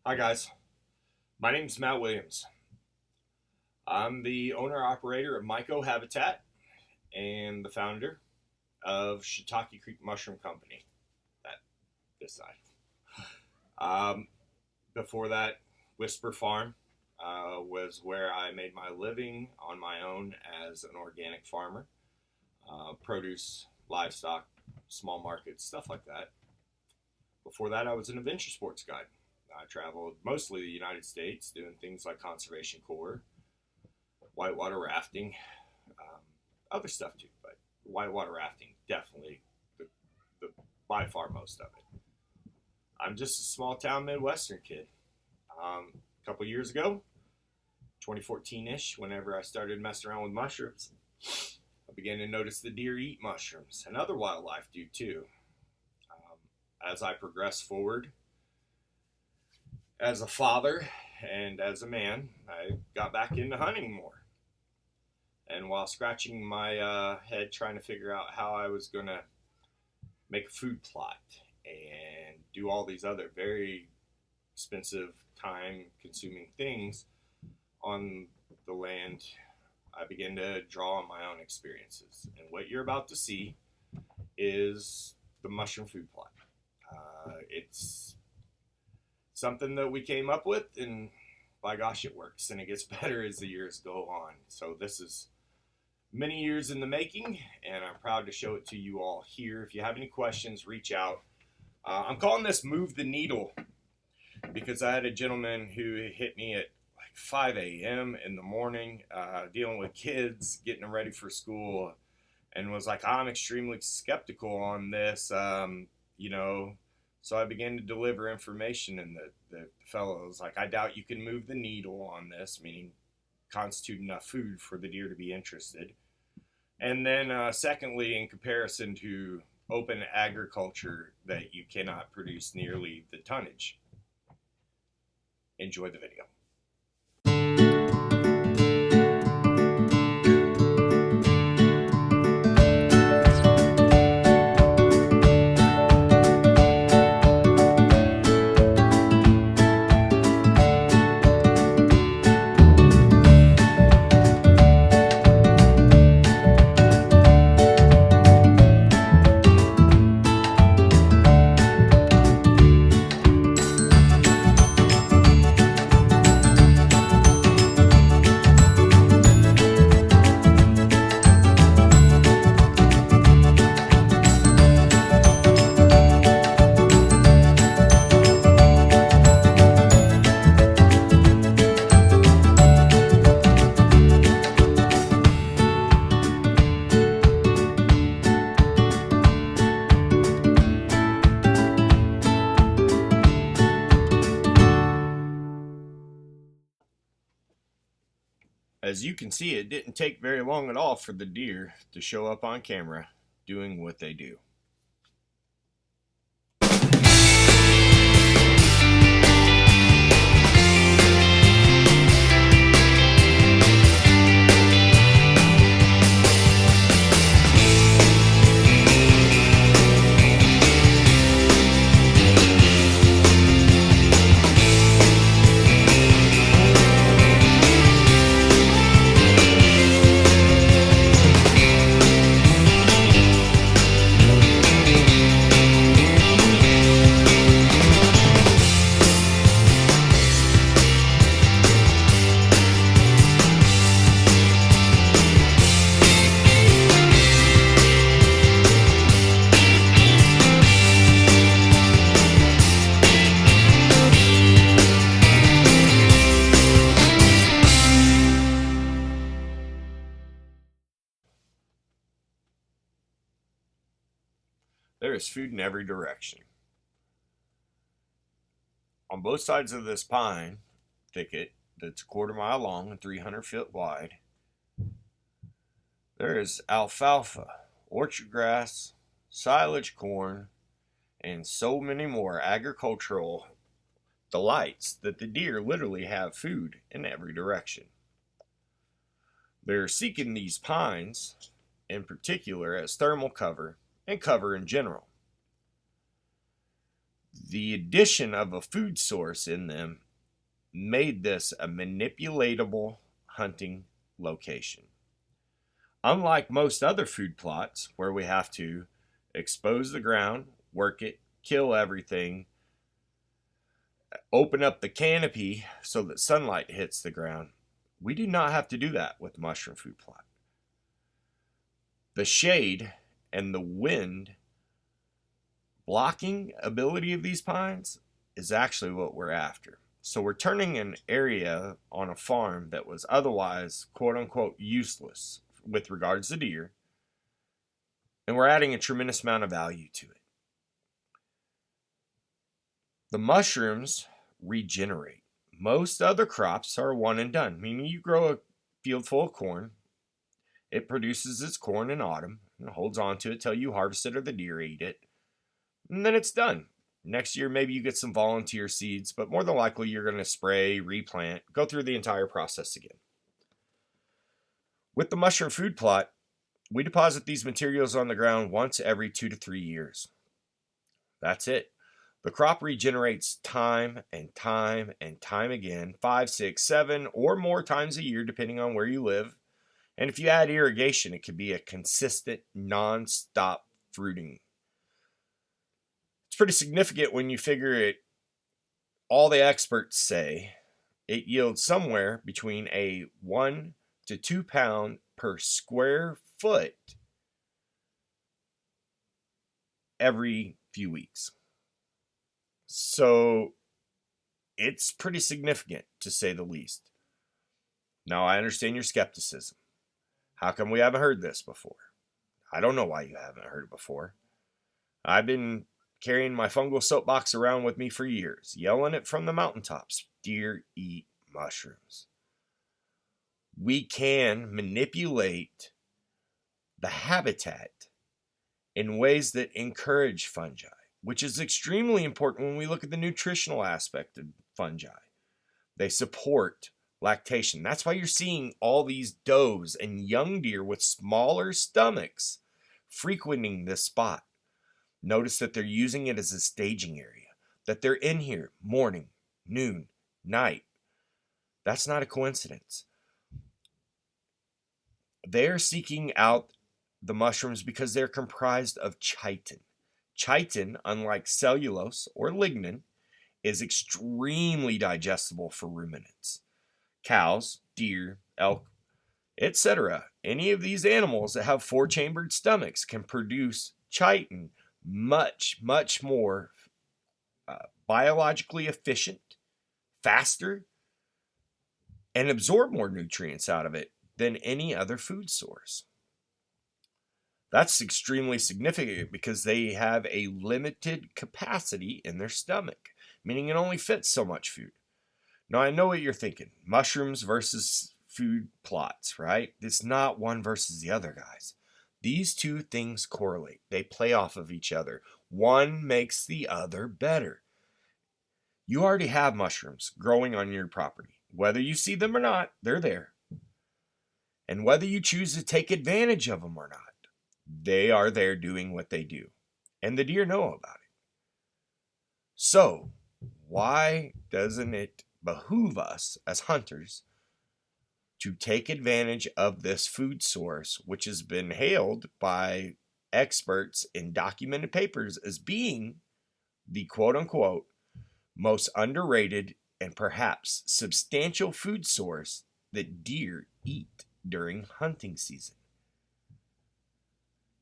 Hi guys, my name's Matt Williams. I'm the owner operator of Myco Habitat and the founder of Shiitake Creek Mushroom Company. That this side. Um, Before that, Whisper Farm was where I made my living on my own as an organic farmer. Produce, livestock, small markets, stuff like that. Before that, I was an adventure sports guide. I traveled mostly the United States doing things like conservation corps, whitewater rafting, um, other stuff too, but whitewater rafting definitely the by far most of it. I'm just a small town Midwestern kid. A couple years ago, 2014-ish, whenever I started messing around with mushrooms, I began to notice the deer eat mushrooms, and other wildlife do too. As I progressed forward as a father and as a man, I got back into hunting more. And while scratching my head trying to figure out how I was going to make a food plot and do all these other very expensive, time consuming things on the land, I began to draw on my own experiences. And what you're about to see is the mushroom food plot. It's something that we came up with, and by gosh, it works, and it gets better as the years go on. So this is many years in the making, and I'm proud to show it to you all here. If you have any questions, reach out. I'm calling this Move the Needle because I had a gentleman who hit me at like 5 a.m. in the morning, dealing with kids, getting them ready for school, and was like, I'm extremely skeptical on this, so I began to deliver information, and the fellow was like, I doubt you can move the needle on this, meaning constitute enough food for the deer to be interested. And then secondly, in comparison to open agriculture, that you cannot produce nearly the tonnage. Enjoy the video. As you can see, it didn't take very long at all for the deer to show up on camera doing what they do. There is food in every direction. On both sides of this pine thicket that's a quarter-mile long and 300 feet wide, there is alfalfa, orchard grass, silage corn, and so many more agricultural delights that the deer literally have food in every direction. They're seeking these pines in particular as thermal cover and cover in general. The addition of a food source in them made this a manipulatable hunting location. Unlike most other food plots where we have to expose the ground, work it, kill everything, open up the canopy so that sunlight hits the ground, we do not have to do that with the mushroom food plot. The shade and the wind blocking ability of these pines is actually what we're after. So we're turning an area on a farm that was otherwise quote unquote useless with regards to deer, and we're adding a tremendous amount of value to it. The mushrooms regenerate. Most other crops are one and done, meaning you grow a field full of corn, it produces its corn in autumn and holds on to it till you harvest it or the deer eat it, and then it's done. Next year, maybe you get some volunteer seeds, but more than likely you're going to spray, replant, go through the entire process again. With the mushroom food plot, we deposit these materials on the ground once every 2 to 3 years. That's it. The crop regenerates time and time and time again, 5, 6, 7, or more times a year, depending on where you live. And if you add irrigation, it could be a consistent, non-stop fruiting. It's pretty significant when you figure it. All the experts say it yields somewhere between a 1 to 2 pound per square foot every few weeks. So it's pretty significant, to say the least. Now, I understand your skepticism. How come we haven't heard this before? I don't know why you haven't heard it before. I've been carrying my fungal soapbox around with me for years, yelling it from the mountaintops. Deer eat mushrooms. We can manipulate the habitat in ways that encourage fungi, which is extremely important when we look at the nutritional aspect of fungi. They support lactation. That's why you're seeing all these does and young deer with smaller stomachs frequenting this spot. Notice that they're using it as a staging area, that they're in here morning, noon, night. That's not a coincidence. They're seeking out the mushrooms because they're comprised of chitin. Chitin, unlike cellulose or lignin, is extremely digestible for ruminants. Cows, deer, elk, etc. Any of these animals that have 4-chambered stomachs can produce chitin much, much more biologically efficient, faster, and absorb more nutrients out of it than any other food source. That's extremely significant because they have a limited capacity in their stomach, meaning it only fits so much food. Now, I know what you're thinking. Mushrooms versus food plots, right? It's not one versus the other, guys. These two things correlate. They play off of each other. One makes the other better. You already have mushrooms growing on your property. Whether you see them or not, they're there. And whether you choose to take advantage of them or not, they are there doing what they do. And the deer know about it. So, why doesn't it behoove us as hunters to take advantage of this food source, which has been hailed by experts in documented papers as being the quote-unquote most underrated and perhaps substantial food source that deer eat during hunting season?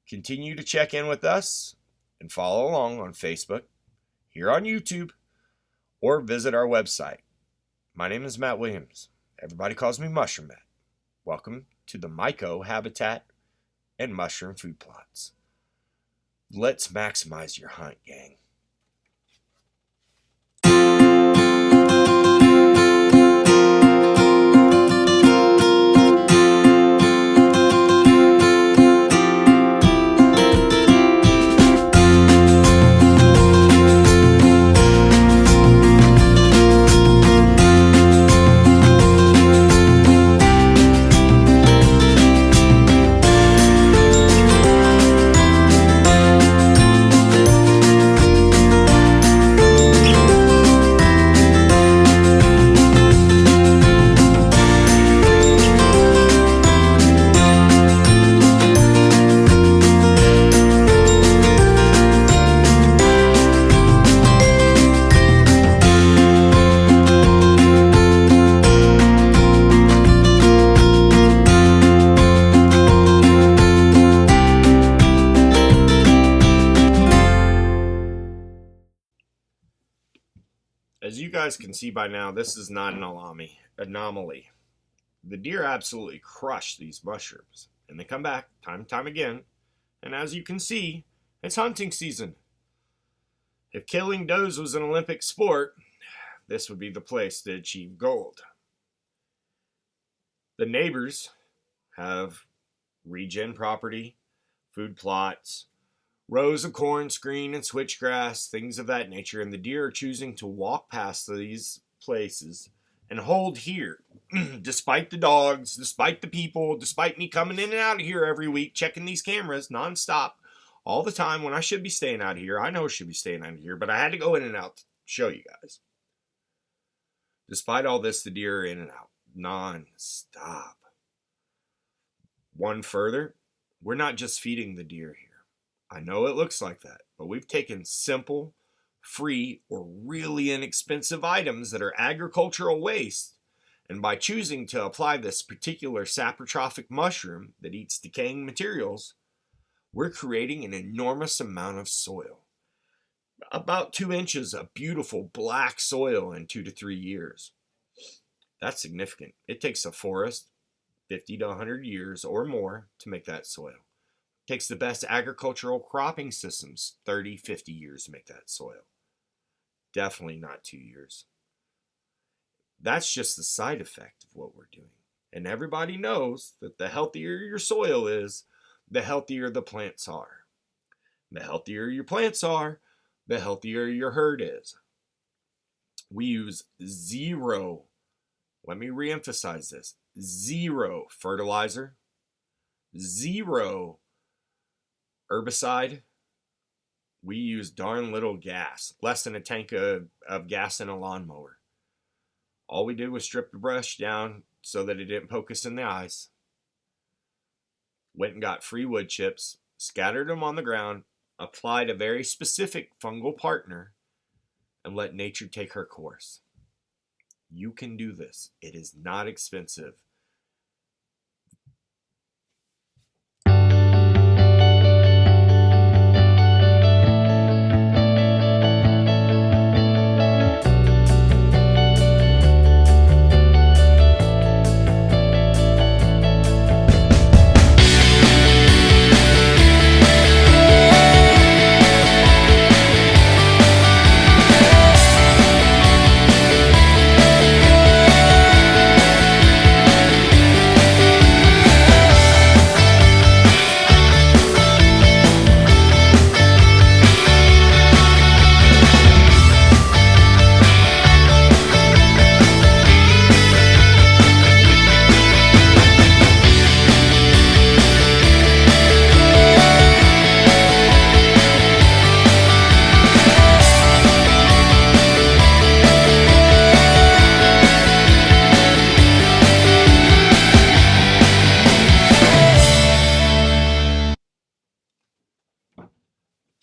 Continue to check in with us and follow along on Facebook, here on YouTube, or visit our website. My name is Matt Williams. Everybody calls me Mushroom Matt. Welcome to the Myco Habitat and Mushroom Food Plots. Let's maximize your hunt, gang. as you guys can see by now, this is not an anomaly. The deer absolutely crush these mushrooms, and they come back time and time again. And as you can see, it's hunting season. If killing does was an Olympic sport, this would be the place to achieve gold. The neighbors have regen property, food plots, rows of corn, screen, and switchgrass, things of that nature, and the deer are choosing to walk past these places and hold here, despite the dogs, despite the people, despite me coming in and out of here every week, checking these cameras nonstop, all the time when I should be staying out of here. I know I should be staying out of here, but I had to go in and out to show you guys. Despite all this, the deer are in and out, non-stop. One further, we're not just feeding the deer here. I know it looks like that, but we've taken simple, free, or really inexpensive items that are agricultural waste, and by choosing to apply this particular saprotrophic mushroom that eats decaying materials, we're creating an enormous amount of soil. About 2 inches of beautiful black soil in 2 to 3 years. That's significant. It takes a forest 50 to 100 years or more to make that soil. It takes the best agricultural cropping systems 30, 50 years to make that soil. Definitely not 2 years. That's just the side effect of what we're doing. And everybody knows that the healthier your soil is, the healthier the plants are. The healthier your plants are, the healthier your herd is. We use zero, let me reemphasize this, zero fertilizer, zero herbicide. We use darn little gas, less than a tank of gas in a lawnmower. All we did was strip the brush down so that it didn't poke us in the eyes. Went and got free wood chips, scattered them on the ground, applied a very specific fungal partner, and let nature take her course. You can do this. It is not expensive.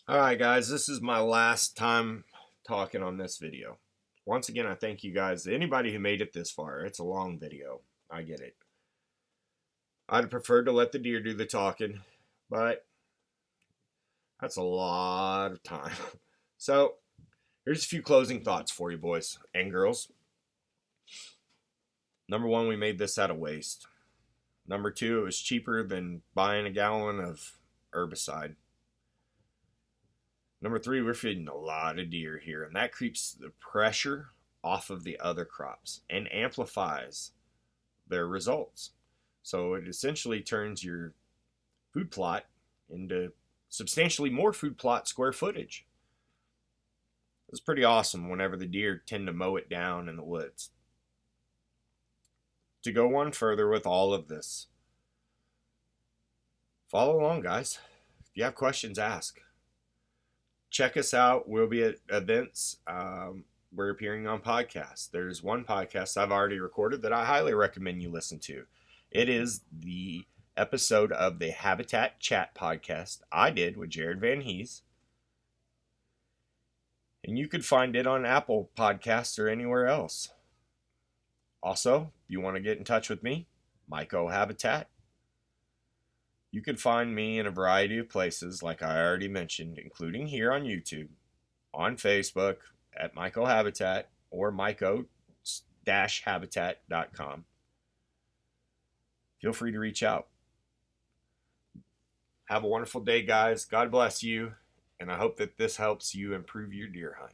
Alright guys, this is my last time talking on this video. Once again, I thank you guys, anybody who made it this far. It's a long video, I get it. I'd have preferred to let the deer do the talking, but that's a lot of time. So, here's a few closing thoughts for you boys and girls. Number one, we made this out of waste. Number two, it was cheaper than buying a gallon of herbicide. Number three, we're feeding a lot of deer here, and that keeps the pressure off of the other crops and amplifies their results. So it essentially turns your food plot into substantially more food plot square footage. It's pretty awesome whenever the deer tend to mow it down in the woods. To go one further with all of this, follow along, guys. If you have questions, ask. Check us out. We'll be at events. We're appearing on podcasts. There's one podcast I've already recorded that I highly recommend you listen to. It is the episode of the Habitat Chat podcast I did with Jared Van Hees. And you could find it on Apple Podcasts or anywhere else. Also, if you want to get in touch with me, Myco Habitat. You can find me in a variety of places, like I already mentioned, including here on YouTube, on Facebook, at Myco Habitat, or mycoat-habitat.com. Feel free to reach out. Have a wonderful day, guys. God bless you, and I hope that this helps you improve your deer hunt.